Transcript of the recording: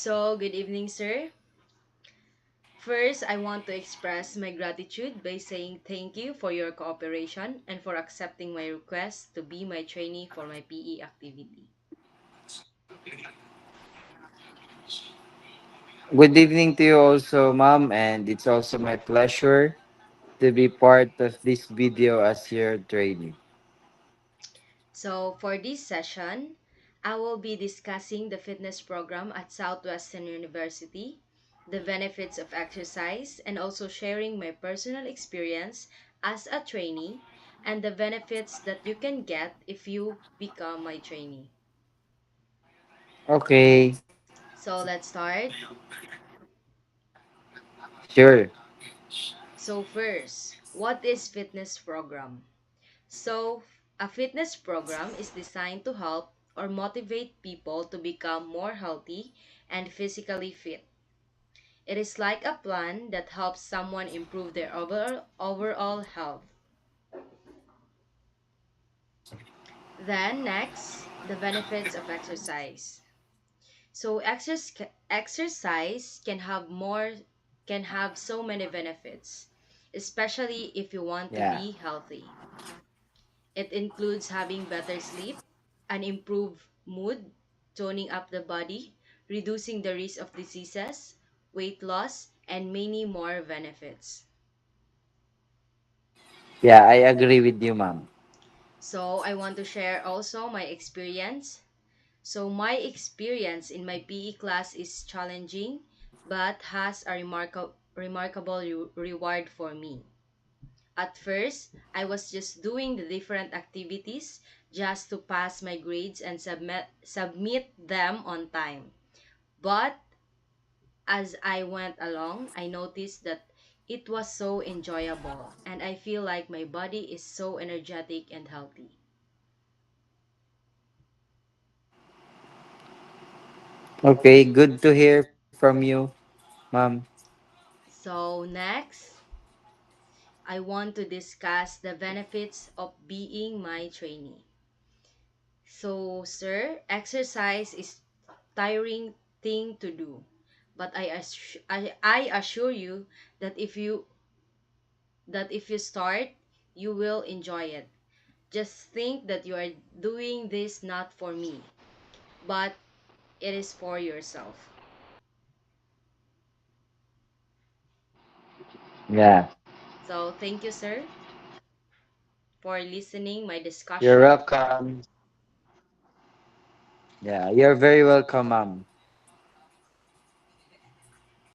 Good evening, sir. First, I want to express my gratitude by saying thank you for your cooperation and for accepting my request to be my trainee for my PE activity. Good evening to you also, ma'am, and it's also my pleasure to be part of this video as your trainee. For this session, I will be discussing the fitness program at Southwestern University, the benefits of exercise, and also sharing my personal experience as a trainee and the benefits that you can get if you become my trainee. Okay, Let's start. sure. First, what is fitness program? A fitness program is designed to help or motivate people to become more healthy and physically fit. It is like a plan that helps someone improve their overall health. Then next, the benefits of exercise. Exercise can have so many benefits, especially if you want to Yeah, be healthy. It includes having better sleep, an improved mood, toning up the body, reducing the risk of diseases, weight loss, and many more benefits. yeah, I agree with you, ma'am. I want to share also my experience. My experience in my PE class is challenging but has a remarkable reward for me. At first, I was just doing the different activities just to pass my grades and submit them on time. But as I went along, I noticed that it was so enjoyable and I feel like my body is so energetic and healthy. Okay, good to hear from you, ma'am. Next, I want to discuss the benefits of being my trainee. Sir, exercise is tiring thing to do, but I assure you that if you start, you will enjoy it. Just think that you are doing this not for me, but it is for yourself. Yeah, Thank you, sir, for listening my you're discussion. welcome. Yeah, you're very welcome, ma'am.